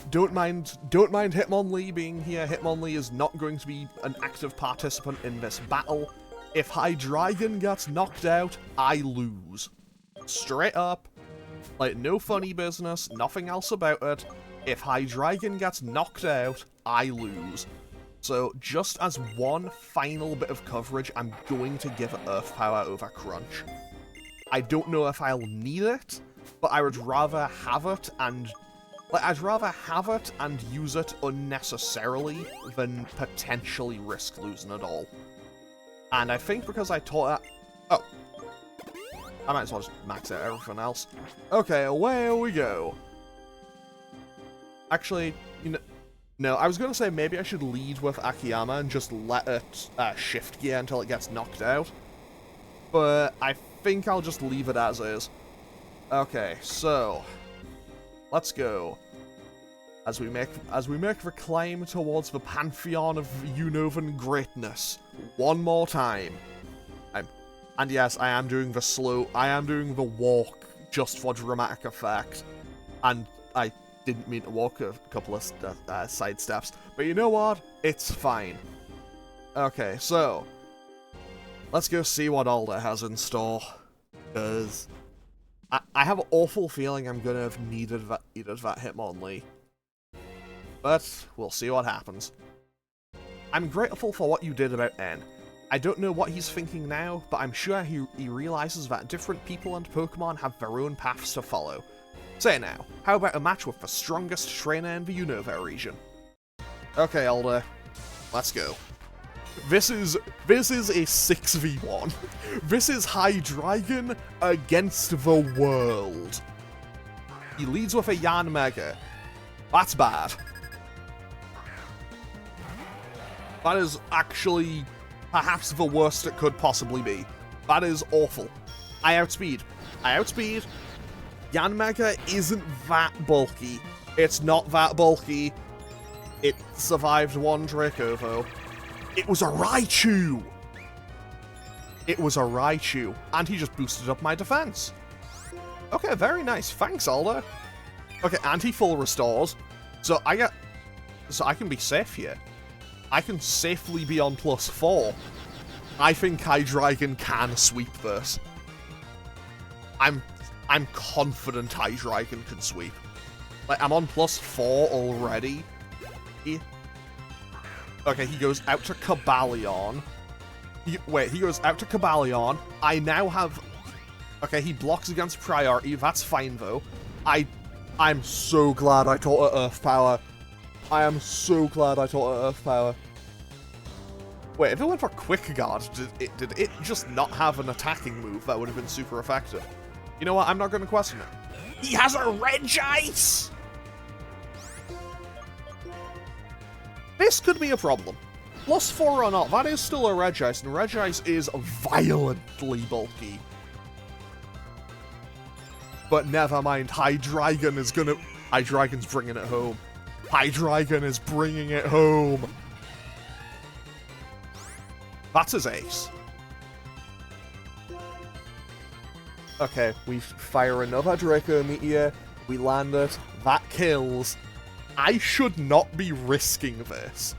don't mind Hitmonlee being here. Hitmonlee is not going to be an active participant in this battle. If Hydreigon gets knocked out, I lose. Straight up. Like, no funny business, nothing else about it. If Hydreigon gets knocked out, I lose. So, just as one final bit of coverage, I'm going to give Earth Power over Crunch. I don't know if I'll need it, but I would rather have it and Like, I'd rather have it and use it unnecessarily than potentially risk losing it all. And I think because I taught that... Oh. I might as well just max out everything else. Okay, away we go. Actually, you know... No, I was going to say maybe I should lead with Akiyama and just let it shift gear until it gets knocked out. But I think I'll just leave it as is. Okay, so... Let's go. As we make the climb towards the pantheon of Unovan greatness. One more time. And yes, I am doing the walk just for dramatic effect. And I didn't mean to walk a couple of side steps. But you know what? It's fine. Okay, so... Let's go see what Alder has in store. Because... I have an awful feeling I'm gonna have needed that Hitmonlee. But we'll see what happens. I'm grateful for what you did about N. I don't know what he's thinking now, but I'm sure he realizes that different people and Pokemon have their own paths to follow. Say now, how about a match with the strongest trainer in the Unova region? Okay, Alder, let's go. This is a 6v1. This is Hydreigon against the world. He leads with a Yanmega. That's bad. That is actually perhaps the worst it could possibly be. That is awful. I outspeed. Yanmega isn't that bulky. It's not that bulky. It survived one Dracovo. It was a Raichu! And he just boosted up my defense. Okay, very nice. Thanks, Alder. Okay, and he full restores. So I can be safe here. I can safely be on +4. I think Hydreigon can sweep this. I'm confident Hydreigon can sweep. Like, I'm on +4 already. Okay, he goes out to Cobalion. He goes out to Cobalion. I now have... Okay, he blocks against priority. That's fine, though. I'm so glad I taught it Earth Power. I am so glad I taught it Earth Power. Wait, if it went for Quick Guard, did it just not have an attacking move that would have been super effective? You know what? I'm not going to question it. He has a Regice! This could be a problem. +4 or not, that is still a Regice, and Regice is violently bulky. But never mind, Hydreigon's bringing it home. Hydreigon is bringing it home. That's his ace. Okay, we fire another Draco Meteor, we land it, that kills. I should not be risking this.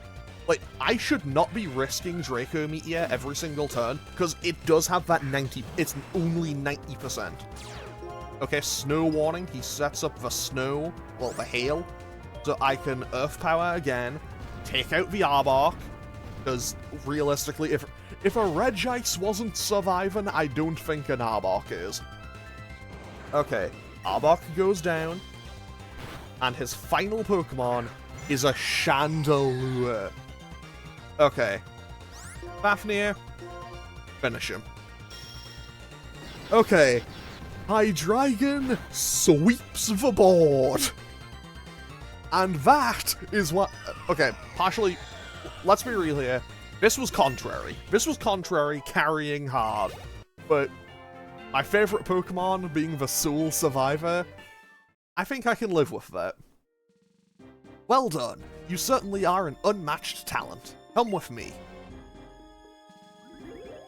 Like, I should not be risking Draco Meteor every single turn, because it does have that 90... It's only 90%. Okay, Snow Warning. He sets up the snow, well, the hail, so I can Earth Power again, take out the Arbok, because realistically, if a Regice wasn't surviving, I don't think an Arbok is. Okay, Arbok goes down, and his final Pokemon is a Chandelure. Okay. Fafnir, finish him. Okay. Hydreigon sweeps the board. And that is what... Okay, partially... Let's be real here. This was contrary. This was contrary, carrying hard. But my favourite Pokemon being the Soul Survivor, I think I can live with that. Well done. You certainly are an unmatched talent. Come with me.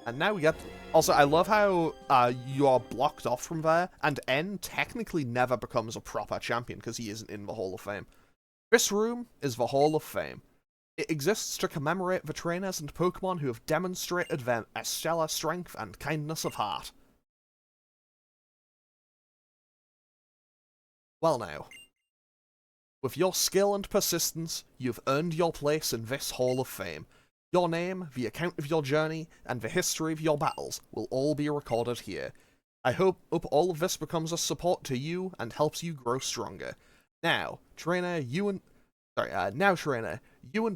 And now we get... Also, I love how you are blocked off from there, and N technically never becomes a proper champion because he isn't in the Hall of Fame. This room is the Hall of Fame. It exists to commemorate the trainers and Pokemon who have demonstrated their stellar strength and kindness of heart. Well now. With your skill and persistence, you've earned your place in this Hall of Fame. Your name, the account of your journey, and the history of your battles will all be recorded here. I hope all of this becomes a support to you and helps you grow stronger. Now, Trainer, you and the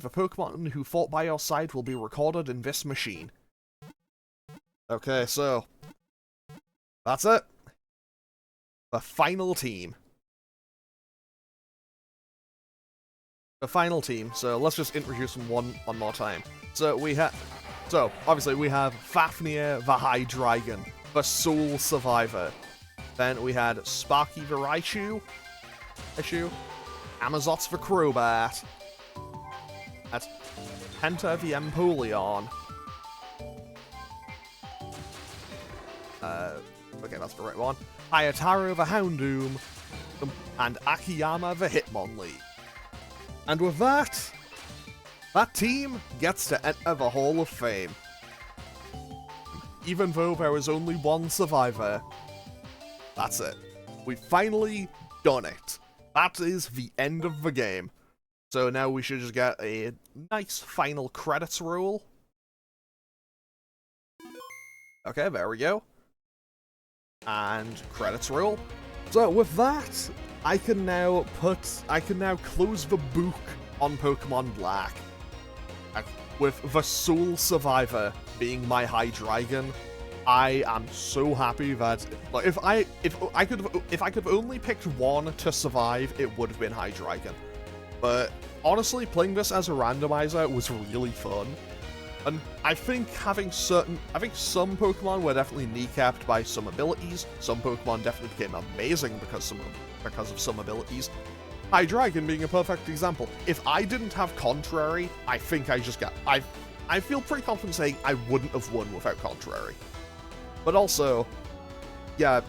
Pokemon who fought by your side will be recorded in this machine. Okay, so that's it. The final team. The final team. So let's just introduce them one more time. So obviously we have Fafnir the Hydreigon, the sole survivor. Then we had Sparky the Raichu, Amazots the Crobat, that's Penta the Empoleon. Okay, that's the right one. Hayataro the Houndoom, and Akiyama the Hitmonlee. And with that team gets to enter the Hall of Fame. Even though there was only one survivor, that's it. We've finally done it. That is the end of the game. So now we should just get a nice final credits roll. Okay, there we go. And credits roll. So with that, I can now close the book on Pokemon Black. With the sole survivor being my Hydreigon, I am so happy that if I could have only picked one to survive, it would have been Hydreigon. But honestly, playing this as a randomizer was really fun. And I think having some Pokemon were definitely kneecapped by some abilities. Some Pokemon definitely became amazing because of some abilities. Hydreigon being a perfect example. If I didn't have Contrary, I think I feel pretty confident saying I wouldn't have won without Contrary. But also, yeah,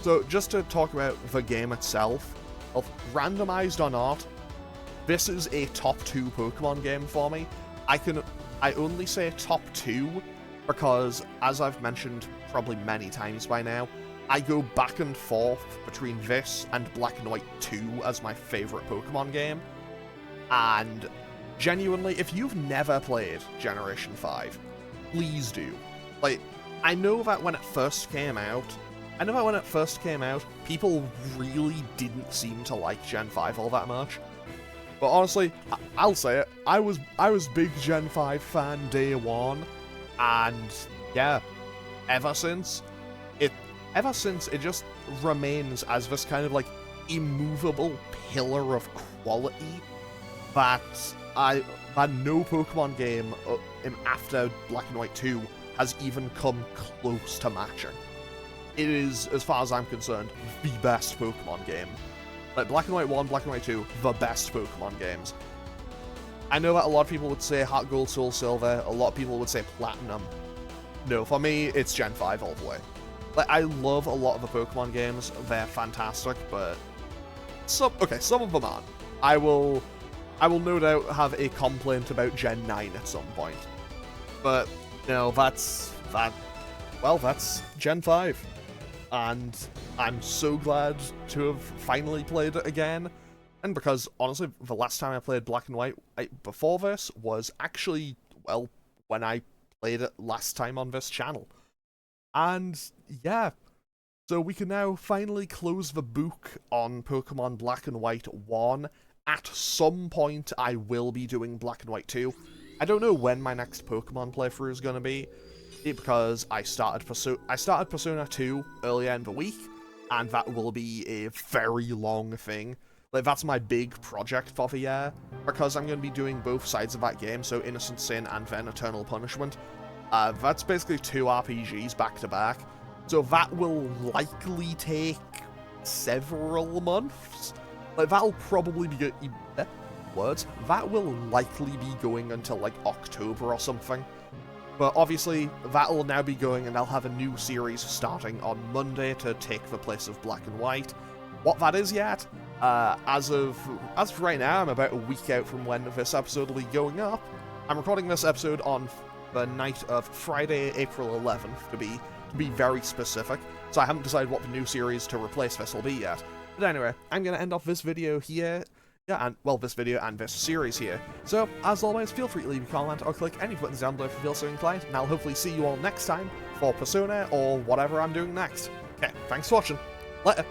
so just to talk about the game itself, randomized or not, this is a top 2 Pokemon game for me. I only say top 2 because, as I've mentioned probably many times by now, I go back and forth between this and Black and White 2 as my favourite Pokemon game. And genuinely, if you've never played Generation 5, please do. Like, I know that when it first came out, people really didn't seem to like Gen 5 all that much. But honestly, I'll say it, I was big Gen 5 fan day one, and yeah, ever since it just remains as this kind of like immovable pillar of quality that no Pokemon game after Black and White 2 has even come close to matching. It is, as far as I'm concerned, the best Pokemon game. Like, Black and White 1, Black and White 2, the best Pokemon games. I know that a lot of people would say Heart Gold, Soul Silver, a lot of people would say Platinum. No, for me, it's Gen 5 all the way. Like, I love a lot of the Pokemon games, they're fantastic, but some of them aren't. I will no doubt have a complaint about Gen 9 at some point. But, no, that's Gen 5. And I'm so glad to have finally played it again. And because, honestly, the last time I played Black and White before this was actually, well, when I played it last time on this channel. And, yeah, so we can now finally close the book on Pokemon Black and White 1. At some point, I will be doing Black and White 2. I don't know when my next Pokemon playthrough is going to be, because I started Persona 2 earlier in the week, and that will be a very long thing. Like, that's my big project for the year, because I'm going to be doing both sides of that game, so Innocent Sin and then Eternal Punishment. That's basically 2 RPGs back to back, so that will likely take several months. Like, that'll probably be that will likely be going until like October or something. But obviously, that'll now be going, and I'll have a new series starting on Monday to take the place of Black and White. What that is yet, as of right now, I'm about a week out from when this episode will be going up. I'm recording this episode on the night of Friday, April 11th, to be very specific, so I haven't decided what the new series to replace this will be yet. But anyway, I'm going to end off this video here. Yeah, and, well, this video and this series here. So, as always, feel free to leave a comment or click any buttons down below if you feel so inclined, and I'll hopefully see you all next time for Persona or whatever I'm doing next. Okay, thanks for watching. Later.